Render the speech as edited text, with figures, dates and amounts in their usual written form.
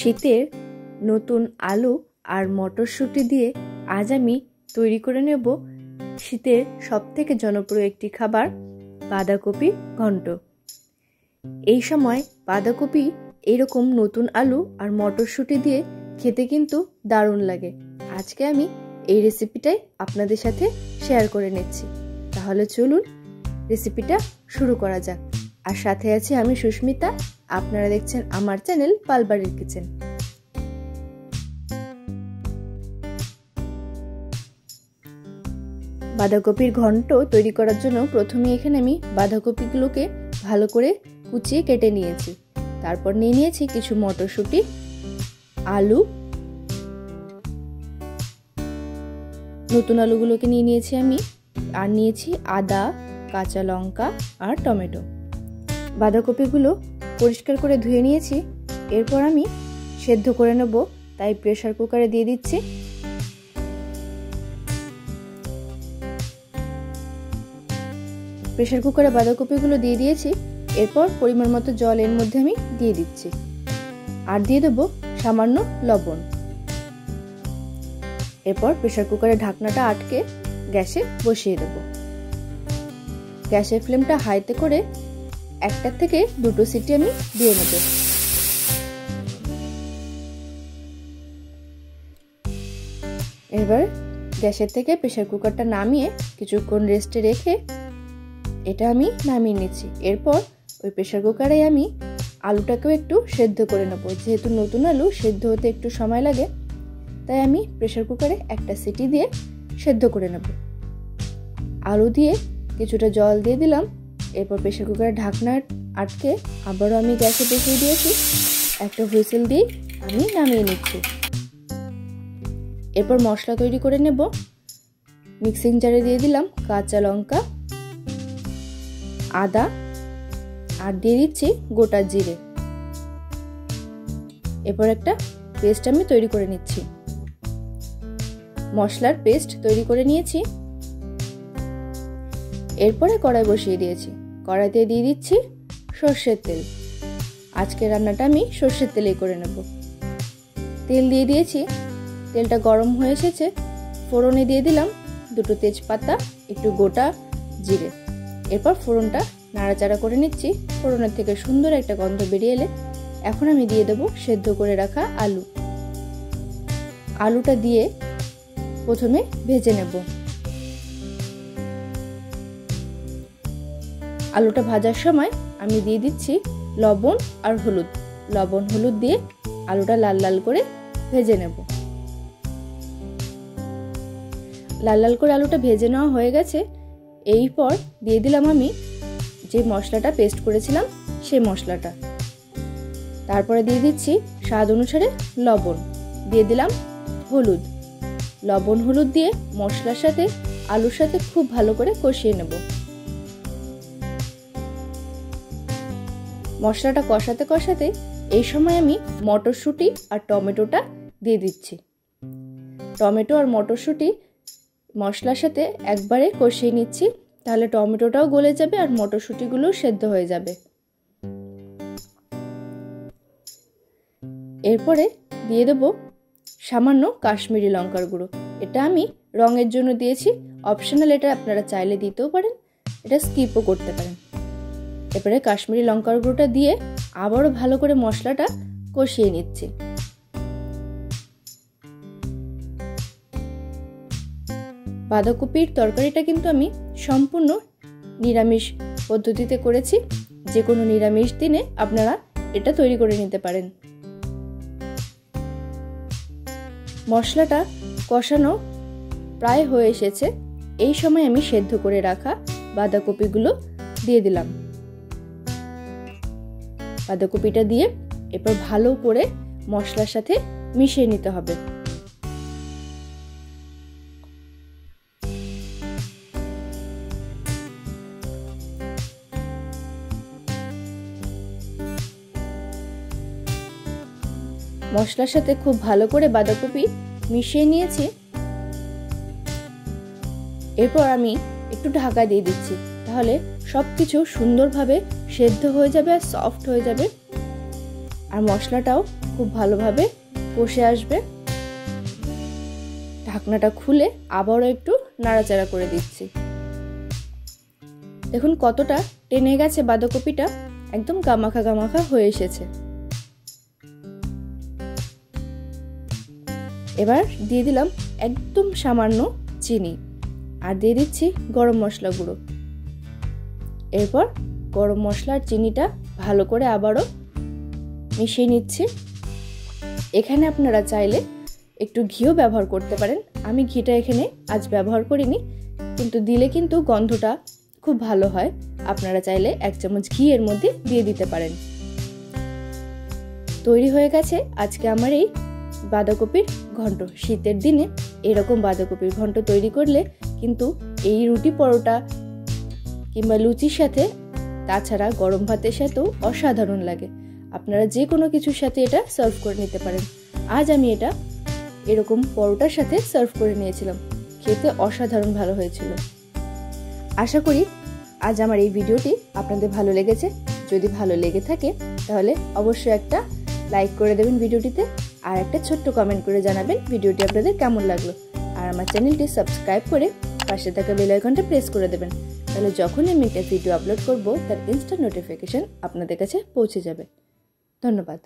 শীতের নতুন আলু আর মটরশুঁটি দিয়ে আজ আমি তৈরি করে নেব শীতের সবথেকে জনপ্রিয় একটি খাবার বাঁধাকপির ঘন্ট। এই সময় বাঁধাকপি এরকম নতুন আলু আর মটরশুঁটি দিয়ে খেতে কিন্তু দারুণ লাগে। আজকে আমি এই রেসিপিটাই আপনাদের সাথে শেয়ার করে নিচ্ছি। তাহলে চলুন রেসিপিটা শুরু করা যাক। আর সাথে আছি আমি সুস্মিতা, আপনারা দেখছেন আমার চ্যানেল পালবাড়ির কিচেন। বাঁধাকপির ঘন্ট তৈরি করার জন্য প্রথমে এখানে আমি বাঁধাকপিগুলোকে ভালো করে কুচিয়ে কেটে নিয়েছি। তারপর নিয়ে নিয়েছি কিছু মটরশুঁটি, আলু, নতুন আলুগুলোকে নিয়ে নিয়েছি আমি, আর নিয়েছি আদা, কাঁচা লঙ্কা আর টমেটো। বাঁধাকপিগুলো পরিষ্কার করে ধুয়ে নিয়েছি। এরপর আমি সেদ্ধ করে নেব, তাই প্রেসার কুকারে দিয়ে দিচ্ছি। প্রেসার কুকারে বাঁধাকপিগুলো দিয়ে দিয়েছি। এরপর পরিমাণ মতো জল এর মধ্যে আমি দিয়ে দিচ্ছি, আর দিয়ে দেবো সামান্য লবণ। এরপর প্রেসার কুকারের ঢাকনাটা আটকে গ্যাসে বসিয়ে দেব। গ্যাসের ফ্লেমটা হাইতে করে একটা থেকে দুটো সিটি আমি দিয়ে নেব। এবার গ্যাসের থেকে প্রেসার কুকারটা নামিয়ে কিছুক্ষণ রেস্টে রেখে এটা আমি নামিয়ে নিচ্ছি। এরপর ওই প্রেসার কুকারে আমি আলুটাকেও একটু সেদ্ধ করে নেব। যেহেতু নতুন আলু সেদ্ধ হতে একটু সময় লাগে, তাই আমি প্রেসার কুকারে একটা সিটি দিয়ে সেদ্ধ করে নেব। আলু দিয়ে কিছুটা জল দিয়ে দিলাম। এরপর প্রেসার কুকারের ঢাকনা আটকে আবারও আমি গ্যাসে বসিয়ে দিয়েছি। একটা হুইসেল দিয়ে আমি নামিয়ে নিচ্ছি। এরপর মশলা তৈরি করে নেব। মিক্সিং জারে দিয়ে দিলাম কাঁচা লঙ্কা, আদা, আর দিয়ে দিচ্ছি গোটা জিরে। এরপর একটা পেস্ট আমি তৈরি করে নিচ্ছি। মশলার পেস্ট তৈরি করে নিয়েছি। এরপরে কড়াই বসিয়ে দিয়েছি। কড়াইতে দিয়ে দিচ্ছি সর্ষের তেল। আজকে রান্নাটা আমি সর্ষের তেলেই করে নেব। তেল দিয়ে দিয়েছি। তেলটা গরম হয়ে এসেছে। ফোড়নে দিয়ে দিলাম দুটো তেজপাতা, একটু গোটা জিরে। এরপর ফোড়নটা নাড়াচাড়া করে নিচ্ছি। ফোড়নের থেকে সুন্দর একটা গন্ধ বেরিয়ে এলে এখন আমি দিয়ে দেবো সেদ্ধ করে রাখা আলু। আলুটা দিয়ে প্রথমে ভেজে নেব। আলুটা ভাজার সময় আমি দিয়ে দিচ্ছি লবণ আর হলুদ। লবণ হলুদ দিয়ে আলুটা লাল লাল করে ভেজে নেব। লাল লাল করে আলুটা ভেজে নেওয়া হয়ে গেছে। এরপর দিয়ে দিলাম আমি যে মশলাটা পেস্ট করেছিলাম সেই মশলাটা। তারপরে দিয়ে দিচ্ছি স্বাদ অনুসারে লবণ, দিয়ে দিলাম হলুদ। লবণ হলুদ দিয়ে মশলার সাথে আলুর সাথে খুব ভালো করে কষিয়ে নেব। মশলাটা কষাতে কষাতে এই সময় আমি মটরশুঁটি আর টমেটোটা দিয়ে দিচ্ছি। টমেটো আর মটরশুঁটি মশলার সাথে একবারে কষিয়ে নিচ্ছি, তাহলে টমেটোটাও গলে যাবে আর মটরশুঁটিগুলো সেদ্ধ হয়ে যাবে। এরপরে দিয়ে দেবো সামান্য কাশ্মীরি লঙ্কার গুঁড়ো। এটা আমি রঙের জন্য দিয়েছি, অপশনাল। এটা আপনারা চাইলে দিতেও পারেন, এটা স্কিপও করতে পারেন। এরপরে কাশ্মীরি লঙ্কার গুঁড়োটা দিয়ে আবারও ভালো করে মশলাটা কষিয়ে নিচ্ছি। বাঁধাকপির তরকারিটা কিন্তু আমি সম্পূর্ণ নিরামিষ পদ্ধতিতে করেছি। যে কোনো নিরামিষ দিনে আপনারা এটা তৈরি করে নিতে পারেন। মশলাটা কষানো প্রায় হয়ে এসেছে। এই সময় আমি সেদ্ধ করে রাখা বাঁধাকপিগুলো দিয়ে দিলাম। বাঁধাকপিটা দিয়ে এরপর ভালো করে মশলার সাথে মিশিয়ে নিতে হবে। মশলার সাথে খুব ভালো করে বাঁধাকপি মিশিয়ে নিয়েছি। এরপর আমি একটু ঢাকা দিয়ে দিচ্ছি, তাহলে সবকিছু সুন্দরভাবে সেদ্ধ হয়ে যাবে আর সফট হয়ে যাবে। আর মশলাটাও খুব ভালোভাবে কষে আসবে। ঢাকনাটা খুলে আবারও একটু নাড়াচাড়া করে দিচ্ছি। দেখুন কতটা টেনে গেছে বাঁধাকপিটা, একদম গামাখা গামাখা হয়ে এসেছে। এবার দিয়ে দিলাম একদম সামান্য চিনি আর দিয়ে দিচ্ছি গরম মশলা গুঁড়ো। এরপর গরম মশলা আর চিনিটা ভালো করে আবারও মিশিয়ে নিচ্ছি। এখানে আপনারা চাইলে একটু ঘিও ব্যবহার করতে পারেন। আমি ঘিটা এখানে আজ ব্যবহার করিনি, কিন্তু দিলে কিন্তু গন্ধটা খুব ভালো হয়। আপনারা চাইলে 1 চামচ ঘি এর মধ্যে দিয়ে দিতে পারেন। তৈরি হয়ে গেছে আজকে আমার এই বাঁধাকপির ঘন্ট। শীতের দিনে এরকম বাঁধাকপির ঘন্ট তৈরি করলে কিন্তু এই রুটি পরোটা কিংবা লুচির সাথে, তাছাড়া গরম ভাতের সাথেও অসাধারণ লাগে। আপনারা যে কোনো কিছুর সাথে এটা সার্ভ করে নিতে পারেন। আজ আমি এটা এরকম পরোটার সাথে সার্ভ করে নিয়েছিলাম, খেতে অসাধারণ ভালো হয়েছিল। আশা করি আজ আমার এই ভিডিওটি আপনাদের ভালো লেগেছে। যদি ভালো লেগে থাকে তাহলে অবশ্যই একটা লাইক করে দেবেন ভিডিওটিতে, আর একটা ছোট্ট কমেন্ট করে জানাবেন ভিডিওটি আপনাদের কেমন লাগলো। আর আমার চ্যানেলটি সাবস্ক্রাইব করে পাশে থাকা বেল আইকনটা প্রেস করে দেবেন, তাহলে যখনই আমি একটা ভিডিও আপলোড করব তার ইনস্ট্যান্ট নোটিফিকেশন আপনাদের কাছে পৌঁছে যাবে। ধন্যবাদ।